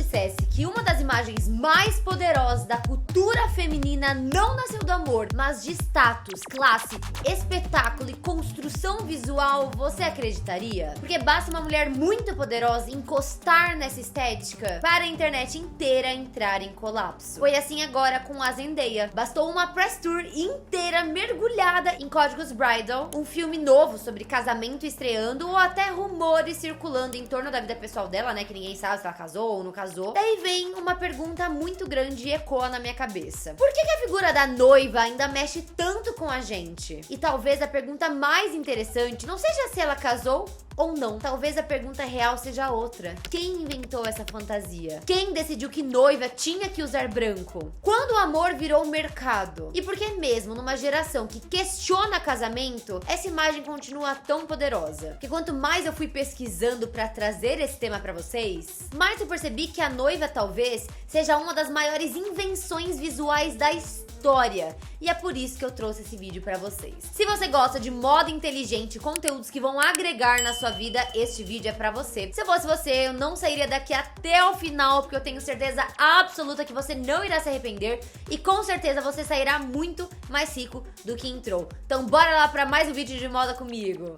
dissesse que uma das imagens mais poderosas da cultura feminina não nasceu do amor, mas de status, classe, espetáculo e construção visual, você acreditaria? Porque basta uma mulher muito poderosa encostar nessa estética para a internet inteira entrar em colapso. Foi assim agora com a Zendaya. Bastou uma press tour inteira mergulhada em Códigos Bridal, um filme novo sobre casamento estreando ou até rumores circulando em torno da vida pessoal dela, né, que ninguém sabe se ela casou ou não casou. Daí vem uma pergunta muito grande e ecoa na minha cabeça. Por que a figura da noiva ainda mexe tanto com a gente? E talvez a pergunta mais interessante não seja se ela casou ou não. Talvez a pergunta real seja outra. Quem inventou essa fantasia? Quem decidiu que noiva tinha que usar branco? Quando o amor virou mercado? E por que mesmo numa geração que questiona casamento, essa imagem continua tão poderosa? Porque quanto mais eu fui pesquisando pra trazer esse tema pra vocês, mais eu percebi que a noiva talvez seja uma das maiores invenções visuais da história. E é por isso que eu trouxe esse vídeo pra vocês. Se você gosta de moda inteligente, conteúdos que vão agregar na sua vida, este vídeo é pra você. Se eu fosse você, eu não sairia daqui até o final, porque eu tenho certeza absoluta que você não irá se arrepender e com certeza você sairá muito mais rico do que entrou. Então bora lá pra mais um vídeo de moda comigo.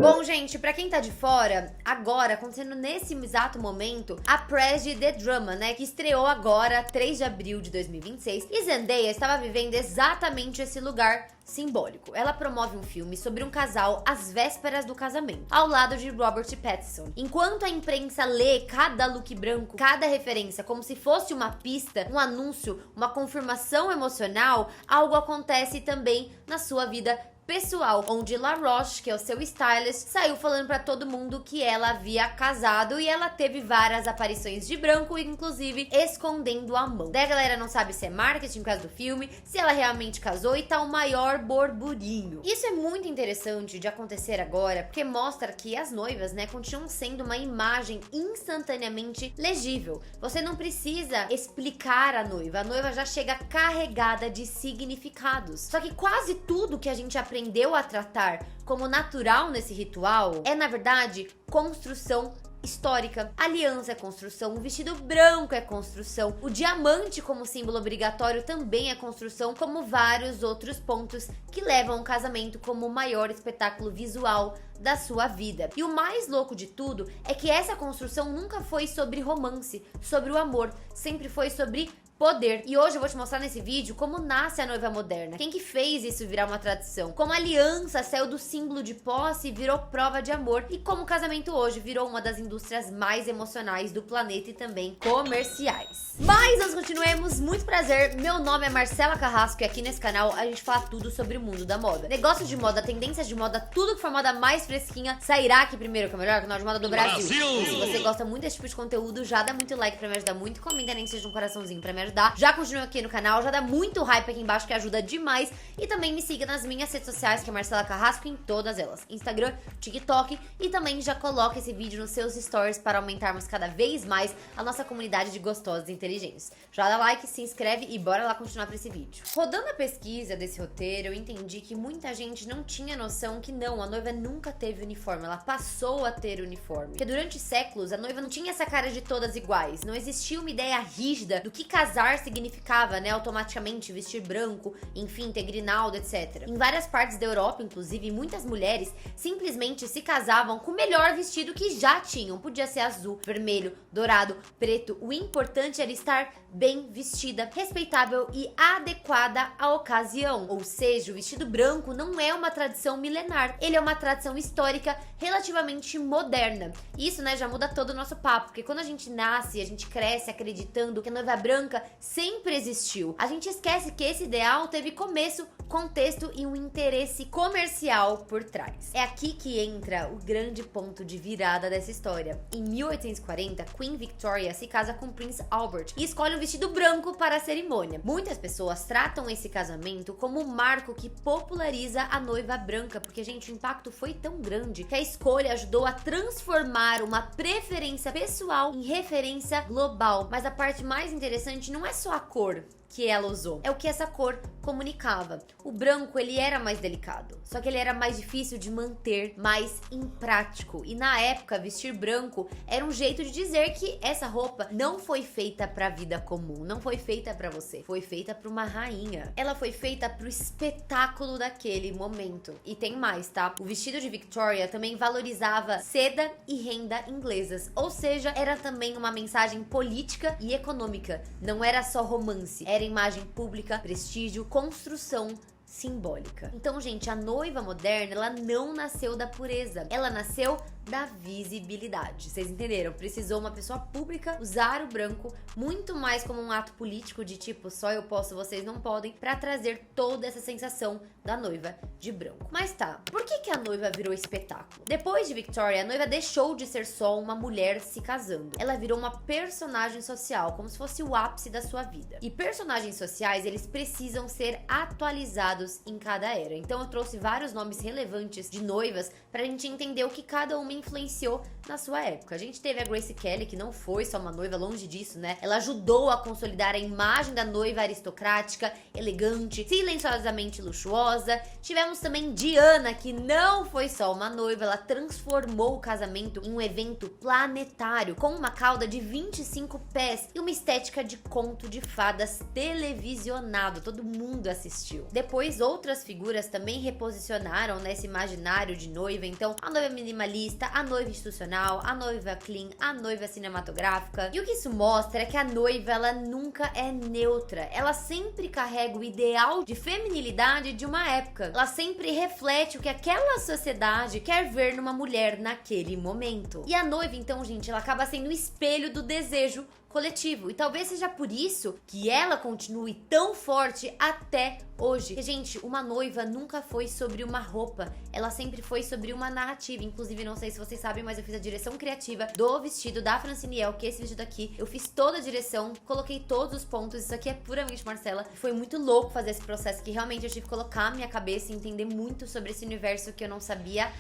Bom, gente, pra quem tá de fora, agora, acontecendo nesse exato momento, a press de The Drama, né, que estreou agora, 3 de abril de 2026, e Zendaya estava vivendo exatamente esse lugar simbólico. Ela promove um filme sobre um casal às vésperas do casamento, ao lado de Robert Pattinson. Enquanto a imprensa lê cada look branco, cada referência como se fosse uma pista, um anúncio, uma confirmação emocional, algo acontece também na sua vida pessoal, onde La Roche, que é o seu stylist, saiu falando pra todo mundo que ela havia casado e ela teve várias aparições de branco, inclusive escondendo a mão. Daí a galera não sabe se é marketing por causa do filme, se ela realmente casou e tá o maior burburinho. Isso é muito interessante de acontecer agora, porque mostra que as noivas, né, continuam sendo uma imagem instantaneamente legível. Você não precisa explicar a noiva já chega carregada de significados. Só que quase tudo que a gente aprendeu a tratar como natural nesse ritual é, na verdade, construção histórica. A aliança é construção, o vestido branco é construção, o diamante como símbolo obrigatório também é construção, como vários outros pontos que levam o casamento como o maior espetáculo visual da sua vida. E o mais louco de tudo é que essa construção nunca foi sobre romance, sobre o amor, sempre foi sobre poder. E hoje eu vou te mostrar nesse vídeo como nasce a noiva moderna, quem que fez isso virar uma tradição, como a aliança saiu do símbolo de posse e virou prova de amor, e como o casamento hoje virou uma das indústrias mais emocionais do planeta e também comerciais. Mas nós continuemos, muito prazer, meu nome é Marcela Carrasco e aqui nesse canal a gente fala tudo sobre o mundo da moda. Negócios de moda, tendências de moda, tudo que for moda mais fresquinha sairá aqui primeiro, que é o melhor canal de moda do Brasil. E se você gosta muito desse tipo de conteúdo, já dá muito like pra me ajudar muito, comenta nem que seja um coraçãozinho pra me ajudar. Já continua aqui no canal, já dá muito hype aqui embaixo que ajuda demais. E também me siga nas minhas redes sociais, que é Marcela Carrasco, em todas elas. Instagram, TikTok, e também já coloca esse vídeo nos seus stories para aumentarmos cada vez mais a nossa comunidade de gostosos e inteligentes. Já dá like, se inscreve e bora lá continuar pra esse vídeo. Rodando a pesquisa desse roteiro, eu entendi que muita gente não tinha noção que não, a noiva nunca teve uniforme, ela passou a ter uniforme. Porque durante séculos, a noiva não tinha essa cara de todas iguais, não existia uma ideia rígida do que casar significava, né, automaticamente vestir branco, enfim, ter grinalda, etc. Em várias partes da Europa, inclusive, muitas mulheres simplesmente se casavam com o melhor vestido que já tinham. Podia ser azul, vermelho, dourado, preto. O importante era estar bem vestida, respeitável e adequada à ocasião. Ou seja, o vestido branco não é uma tradição milenar, ele é uma tradição histórica relativamente moderna. Isso, né, já muda todo o nosso papo, porque quando a gente nasce, a gente cresce acreditando que a noiva branca sempre existiu. A gente esquece que esse ideal teve começo, contexto e um interesse comercial por trás. É aqui que entra o grande ponto de virada dessa história. Em 1840, Queen Victoria se casa com Prince Albert e escolhe um vestido branco para a cerimônia. Muitas pessoas tratam esse casamento como um marco que populariza a noiva branca, porque, gente, o impacto foi tão grande que a escolha ajudou a transformar uma preferência pessoal em referência global. Mas a parte mais interessante não é só a cor, que ela usou. É o que essa cor comunicava. O branco, ele era mais delicado, só que ele era mais difícil de manter, mais imprático. E na época, vestir branco era um jeito de dizer que essa roupa não foi feita pra vida comum, não foi feita pra você, foi feita pra uma rainha. Ela foi feita pro espetáculo daquele momento. E tem mais, tá? O vestido de Victoria também valorizava seda e renda inglesas, ou seja, era também uma mensagem política e econômica. Não era só romance, era imagem pública, prestígio, construção simbólica. Então, gente, a noiva moderna, ela não nasceu da pureza, ela nasceu da visibilidade. Vocês entenderam? Precisou uma pessoa pública usar o branco muito mais como um ato político de tipo, só eu posso, vocês não podem, pra trazer toda essa sensação da noiva de branco. Mas tá, por que a noiva virou espetáculo? Depois de Victoria, a noiva deixou de ser só uma mulher se casando. Ela virou uma personagem social, como se fosse o ápice da sua vida. E personagens sociais, eles precisam ser atualizados em cada era. Então eu trouxe vários nomes relevantes de noivas pra gente entender o que cada uma influenciou na sua época. A gente teve a Grace Kelly, que não foi só uma noiva, longe disso, né? Ela ajudou a consolidar a imagem da noiva aristocrática, elegante, silenciosamente luxuosa. Tivemos também Diana, que não foi só uma noiva, ela transformou o casamento em um evento planetário, com uma cauda de 25 pés e uma estética de conto de fadas televisionado. Todo mundo assistiu. Depois, outras figuras também reposicionaram nesse imaginário de noiva. Então, a noiva minimalista, a noiva institucional, a noiva clean, a noiva cinematográfica. E o que isso mostra é que a noiva, ela nunca é neutra. Ela sempre carrega o ideal de feminilidade de uma época. Ela sempre reflete o que aquela sociedade quer ver numa mulher naquele momento. E a noiva, então, gente, ela acaba sendo o espelho do desejo coletivo. E talvez seja por isso que ela continue tão forte até hoje. Porque, gente, uma noiva nunca foi sobre uma roupa, ela sempre foi sobre uma narrativa. Inclusive, não sei se vocês sabem, mas eu fiz a direção criativa do vestido da Francine El, que é esse vestido aqui. Eu fiz toda a direção, coloquei todos os pontos. Isso aqui é puramente Marcela. Foi muito louco fazer esse processo, que realmente eu tive que colocar a minha cabeça e entender muito sobre esse universo que eu não sabia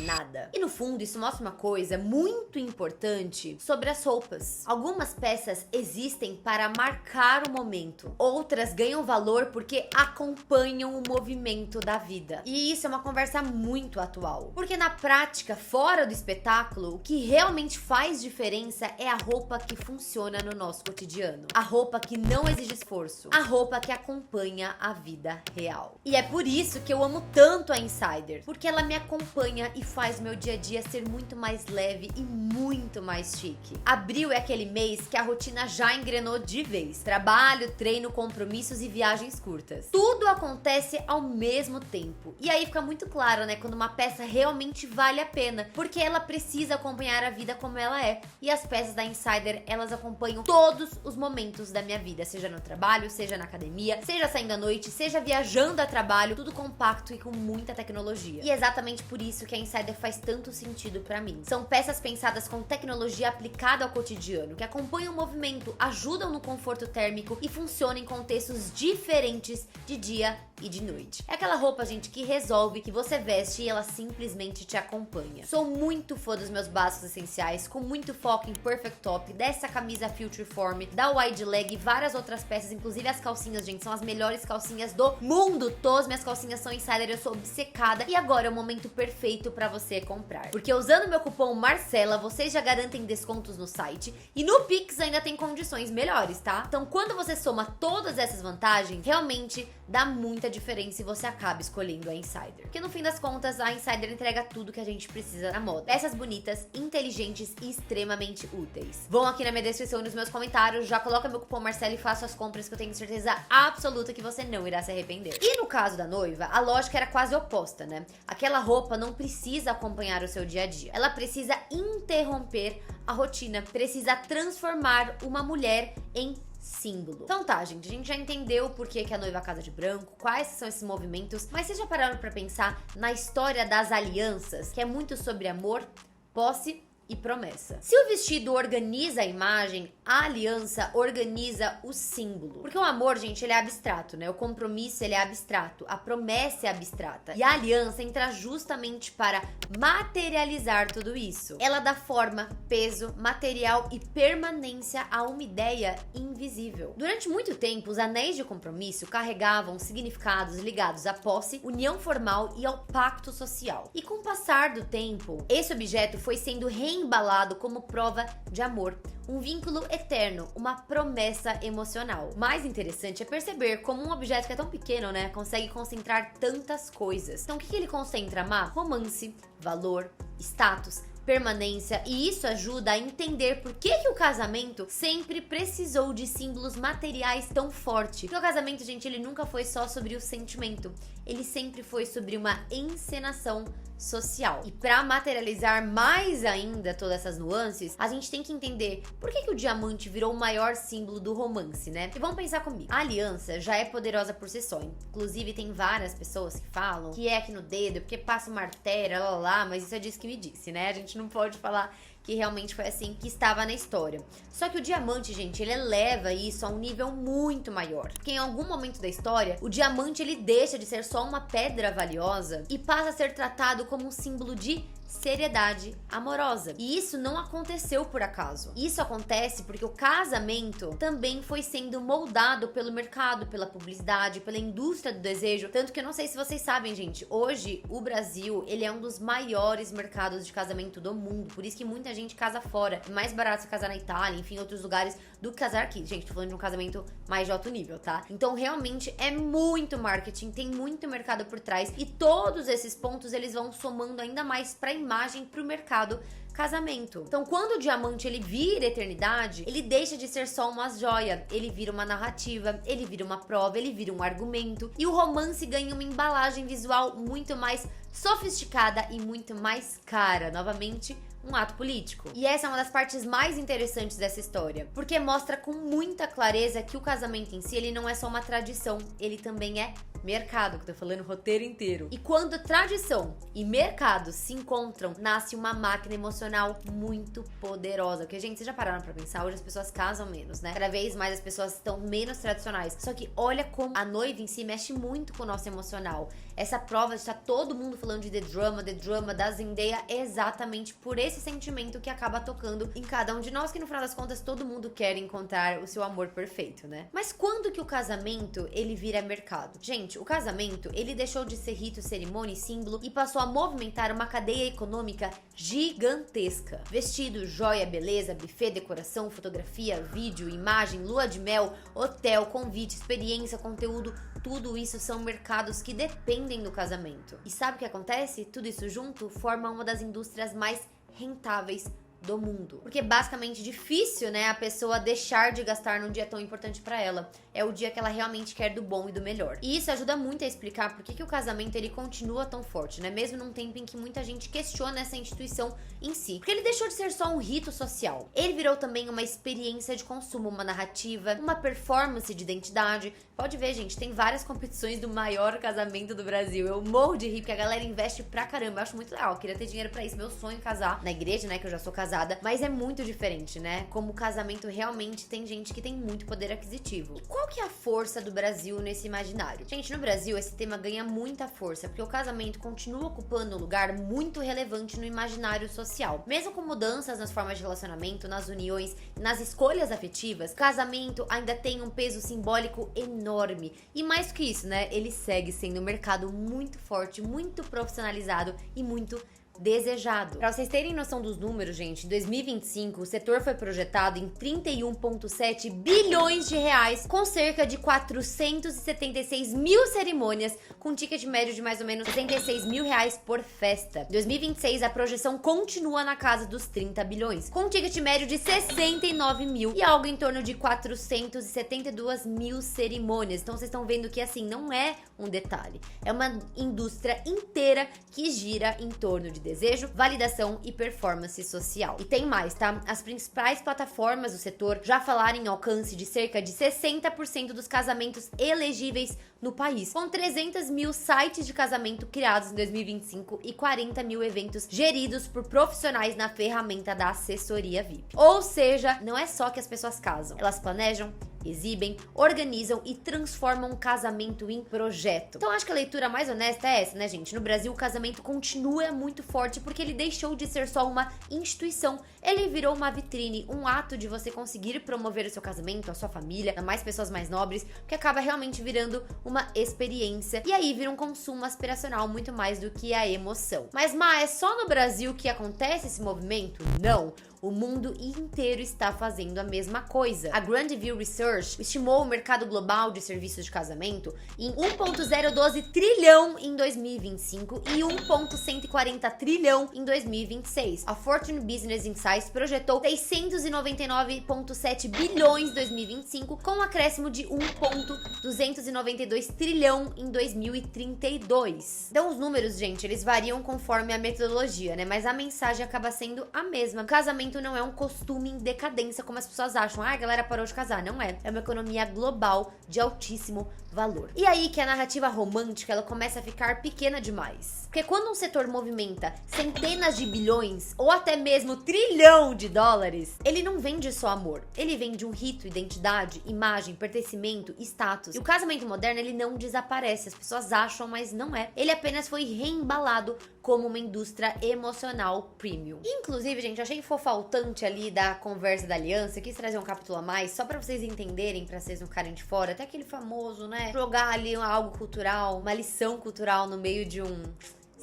nada. E no fundo, isso mostra uma coisa muito importante sobre as roupas. Algumas peças existem para marcar o momento, outras ganham valor porque acompanham o movimento da vida. E isso é uma conversa muito atual, porque na prática, fora do espetáculo, o que realmente faz diferença é a roupa que funciona no nosso cotidiano, a roupa que não exige esforço, a roupa que acompanha a vida real. E é por isso que eu amo tanto a Insider, porque ela me acompanha e faz meu dia a dia ser muito mais leve e muito mais chique. Abril é aquele mês que a rotina já engrenou de vez. Trabalho, treino, compromissos e viagens curtas. Tudo acontece ao mesmo tempo. E aí fica muito claro, né, quando uma peça realmente vale a pena, porque ela precisa acompanhar a vida como ela é. E as peças da Insider, elas acompanham todos os momentos da minha vida, seja no trabalho, seja na academia, seja saindo à noite, seja viajando a trabalho, tudo compacto e com muita tecnologia. E é exatamente por isso que a Insider faz tanto sentido pra mim. São peças pensadas com tecnologia aplicada ao cotidiano, que acompanham o movimento, ajudam no conforto térmico e funcionam em contextos diferentes de dia e de noite. É aquela roupa, gente, que resolve, que você veste e ela simplesmente te acompanha. Sou muito fã dos meus básicos essenciais, com muito foco em Perfect Top, dessa camisa Future Form, da Wide Leg e várias outras peças, inclusive as calcinhas, gente, são as melhores calcinhas do mundo. Todas minhas calcinhas são Insider, eu sou obcecada e agora é o momento perfeito pra você comprar. Porque usando meu cupom Marcela, vocês já garantem descontos no site e no Pix ainda tem condições melhores, tá? Então quando você soma todas essas vantagens, realmente dá muita diferença e você acaba escolhendo a Insider. Porque no fim das contas, a Insider entrega tudo que a gente precisa na moda. Peças bonitas, inteligentes e extremamente úteis. Vão aqui na minha descrição e nos meus comentários, já coloca meu cupom Marcela e faça as compras que eu tenho certeza absoluta que você não irá se arrepender. E no caso da noiva, a lógica era quase oposta, né? Aquela roupa não precisa acompanhar o seu dia a dia. Ela precisa interromper a rotina, precisa transformar uma mulher em símbolo. Então tá, gente, a gente já entendeu por que a noiva casa de branco, quais são esses movimentos, mas vocês já pararam pra pensar na história das alianças, que é muito sobre amor, posse e promessa. Se o vestido organiza a imagem, a aliança organiza o símbolo. Porque o amor, gente, ele é abstrato, né? O compromisso, ele é abstrato. A promessa é abstrata. E a aliança entra justamente para materializar tudo isso. Ela dá forma, peso, material e permanência a uma ideia invisível. Durante muito tempo, os anéis de compromisso carregavam significados ligados à posse, união formal e ao pacto social. E com o passar do tempo, esse objeto foi sendo reembalado como prova de amor, um vínculo eterno, uma promessa emocional. O mais interessante é perceber como um objeto que é tão pequeno, né, consegue concentrar tantas coisas. Então o que ele concentra, Má? Romance, valor, status, permanência, e isso ajuda a entender por que o casamento sempre precisou de símbolos materiais tão forte. Porque o casamento, gente, ele nunca foi só sobre o sentimento, ele sempre foi sobre uma encenação social. E para materializar mais ainda todas essas nuances, a gente tem que entender por que o diamante virou o maior símbolo do romance, né? E vamos pensar comigo. A aliança já é poderosa por si só. Inclusive, tem várias pessoas que falam que é aqui no dedo, porque passa uma artéria, lá, mas isso é disso que me disse, né? A gente não pode falar que realmente foi assim que estava na história. Só que o diamante, gente, ele eleva isso a um nível muito maior. Porque em algum momento da história, o diamante ele deixa de ser só uma pedra valiosa e passa a ser tratado como um símbolo de seriedade amorosa. E isso não aconteceu por acaso. Isso acontece porque o casamento também foi sendo moldado pelo mercado, pela publicidade, pela indústria do desejo. Tanto que eu não sei se vocês sabem, gente, hoje o Brasil, ele é um dos maiores mercados de casamento do mundo. Por isso que muita gente casa fora. É mais barato se casar na Itália, enfim, outros lugares, do que casar aqui. Gente, tô falando de um casamento mais de alto nível, tá? Então, realmente, é muito marketing, tem muito mercado por trás. E todos esses pontos, eles vão somando ainda mais pra imagem, pro mercado casamento. Então, quando o diamante ele vira eternidade, ele deixa de ser só uma joia, ele vira uma narrativa, ele vira uma prova, ele vira um argumento, e o romance ganha uma embalagem visual muito mais sofisticada e muito mais cara. Novamente, um ato político. E essa é uma das partes mais interessantes dessa história, porque mostra com muita clareza que o casamento em si, ele não é só uma tradição, ele também é mercado, que eu tô falando o roteiro inteiro. E quando tradição e mercado se encontram, nasce uma máquina emocional muito poderosa. Porque, gente, vocês já pararam pra pensar? Hoje as pessoas casam menos, né? Cada vez mais as pessoas estão menos tradicionais. Só que olha como a noiva em si mexe muito com o nosso emocional. Essa prova de estar todo mundo falando de The Drama da Zendaya, é exatamente por esse sentimento que acaba tocando em cada um de nós, que no final das contas todo mundo quer encontrar o seu amor perfeito, né? Mas quando que o casamento, ele vira mercado? Gente, o casamento, ele deixou de ser rito, cerimônia e símbolo e passou a movimentar uma cadeia econômica gigantesca. Vestido, joia, beleza, buffet, decoração, fotografia, vídeo, imagem, lua de mel, hotel, convite, experiência, conteúdo, tudo isso são mercados que dependem do casamento. E sabe o que acontece? Tudo isso junto forma uma das indústrias mais rentáveis do mundo. Porque é basicamente difícil, né, a pessoa deixar de gastar num dia tão importante pra ela. É o dia que ela realmente quer do bom e do melhor. E isso ajuda muito a explicar por que o casamento ele continua tão forte, né? Mesmo num tempo em que muita gente questiona essa instituição em si. Porque ele deixou de ser só um rito social. Ele virou também uma experiência de consumo, uma narrativa, uma performance de identidade. Pode ver, gente, tem várias competições do maior casamento do Brasil. Eu morro de rir porque a galera investe pra caramba. Eu acho muito legal. Eu queria ter dinheiro pra isso. Meu sonho é casar na igreja, né? Que eu já sou casada. Mas é muito diferente, né? Como o casamento realmente tem gente que tem muito poder aquisitivo. E qual que é a força do Brasil nesse imaginário? Gente, no Brasil esse tema ganha muita força, porque o casamento continua ocupando um lugar muito relevante no imaginário social. Mesmo com mudanças nas formas de relacionamento, nas uniões, nas escolhas afetivas, o casamento ainda tem um peso simbólico enorme. E mais que isso, né? Ele segue sendo um mercado muito forte, muito profissionalizado e muito desejado. Pra vocês terem noção dos números, gente, em 2025 o setor foi projetado em 31,7 bilhões de reais, com cerca de 476 mil cerimônias, com ticket médio de mais ou menos 76 mil reais por festa. Em 2026 a projeção continua na casa dos 30 bilhões, com ticket médio de 69 mil e algo em torno de 472 mil cerimônias. Então vocês estão vendo que assim, não é um detalhe, é uma indústria inteira que gira em torno de desejo, validação e performance social. E tem mais, tá? As principais plataformas do setor já falaram em alcance de cerca de 60% dos casamentos elegíveis no país, com 300 mil sites de casamento criados em 2025 e 40 mil eventos geridos por profissionais na ferramenta da assessoria VIP. Ou seja, não é só que as pessoas casam, elas planejam, exibem, organizam e transformam um casamento em projeto. Então acho que a leitura mais honesta é essa, né, gente? No Brasil, o casamento continua muito forte porque ele deixou de ser só uma instituição. Ele virou uma vitrine, um ato de você conseguir promover o seu casamento, a sua família, a mais pessoas mais nobres, que acaba realmente virando uma experiência. E aí vira um consumo aspiracional muito mais do que a emoção. Mas, é só no Brasil que acontece esse movimento? Não. O mundo inteiro está fazendo a mesma coisa. A Grandview Research estimou o mercado global de serviços de casamento em 1,012 trilhão em 2025 e 1,140 trilhão em 2026. A Fortune Business Insights projetou 699,7 bilhões em 2025, com um acréscimo de 1,292 trilhão em 2032. Então os números, gente, eles variam conforme a metodologia, né? Mas a mensagem acaba sendo a mesma. O casamento não é um costume em decadência como as pessoas acham. A galera parou de casar. Não é. É uma economia global de altíssimo valor. E aí que a narrativa romântica, ela começa a ficar pequena demais. Porque quando um setor movimenta centenas de bilhões ou até mesmo trilhão de dólares, ele não vende só amor. Ele vende um rito, identidade, imagem, pertencimento, status. E o casamento moderno, ele não desaparece. As pessoas acham, mas não é. Ele apenas foi reembalado como uma indústria emocional premium. Inclusive, gente, eu achei fofaltante ali da conversa da aliança. Eu quis trazer um capítulo a mais, só pra vocês entenderem, pra vocês não ficarem de fora. Até aquele famoso, né? Jogar ali algo cultural, uma lição cultural no meio de um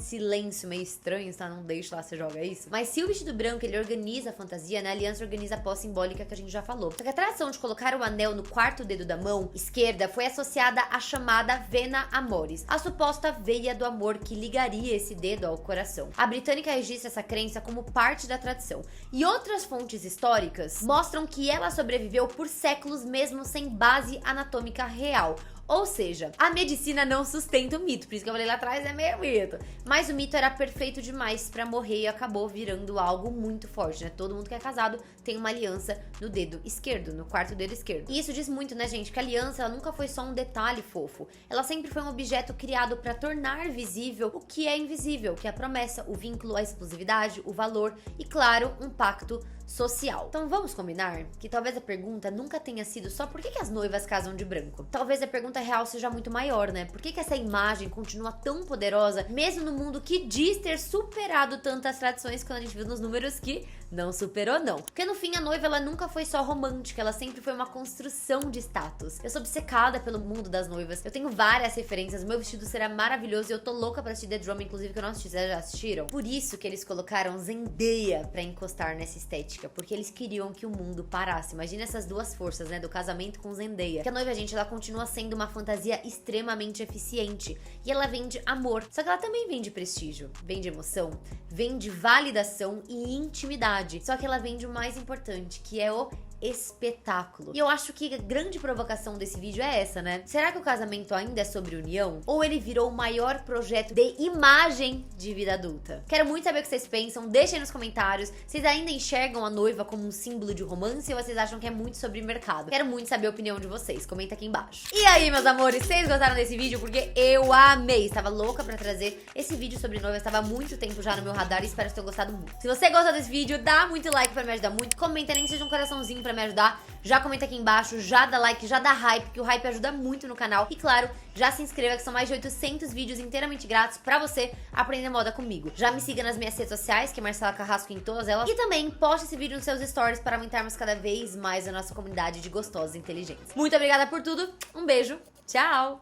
silêncio meio estranho, tá? Não deixa lá, você joga isso. Mas se o vestido branco, ele organiza a fantasia, né? A aliança organiza a posse simbólica que a gente já falou. Só que a tradição de colocar o anel no quarto dedo da mão esquerda foi associada à chamada Vena Amoris, a suposta veia do amor que ligaria esse dedo ao coração. A britânica registra essa crença como parte da tradição. E outras fontes históricas mostram que ela sobreviveu por séculos mesmo sem base anatômica real. Ou seja, a medicina não sustenta o mito, por isso que eu falei lá atrás, é meio mito. Mas o mito era perfeito demais pra morrer e acabou virando algo muito forte, né? Todo mundo que é casado tem uma aliança no dedo esquerdo, no quarto dedo esquerdo. E isso diz muito, né, gente? Que a aliança, ela nunca foi só um detalhe fofo. Ela sempre foi um objeto criado pra tornar visível o que é invisível, que é a promessa, o vínculo, a exclusividade, o valor e, claro, um pacto social. Então vamos combinar que talvez a pergunta nunca tenha sido só por que as noivas casam de branco. Talvez a pergunta real seja muito maior, né? Por que essa imagem continua tão poderosa, mesmo no mundo que diz ter superado tantas tradições, quando a gente viu nos números que não superou, não. Porque no fim a noiva, ela nunca foi só romântica, ela sempre foi uma construção de status. Eu sou obcecada pelo mundo das noivas, eu tenho várias referências, meu vestido será maravilhoso e eu tô louca pra assistir The Drama, inclusive, que eu não assisti, vocês já assistiram? Por isso que eles colocaram Zendaya pra encostar nessa estética, porque eles queriam que o mundo parasse. Imagina essas duas forças, né, do casamento com Zendaya. Que a noiva, gente, ela continua sendo uma fantasia extremamente eficiente e ela vende amor, só que ela também vende prestígio, vende emoção, vende validação e intimidade. Só que ela vende o mais importante, que é o espetáculo. E eu acho que a grande provocação desse vídeo é essa, né? Será que o casamento ainda é sobre união? Ou ele virou o maior projeto de imagem de vida adulta? Quero muito saber o que vocês pensam, deixem aí nos comentários. Vocês ainda enxergam a noiva como um símbolo de romance ou vocês acham que é muito sobre mercado? Quero muito saber a opinião de vocês, comenta aqui embaixo. E aí, meus amores, vocês gostaram desse vídeo? Porque eu amei, estava louca pra trazer esse vídeo sobre noiva, estava há muito tempo já no meu radar e espero que tenham gostado muito. Se você gostou desse vídeo, dá muito like pra me ajudar muito, comenta, nem que seja um coraçãozinho pra me ajudar, já comenta aqui embaixo, já dá like, já dá hype, que o hype ajuda muito no canal. E claro, já se inscreva, que são mais de 800 vídeos inteiramente grátis pra você aprender moda comigo. Já me siga nas minhas redes sociais, que é Marcela Carrasco em todas elas. E também poste esse vídeo nos seus stories para aumentarmos cada vez mais a nossa comunidade de gostosas e inteligentes. Muito obrigada por tudo, um beijo, tchau!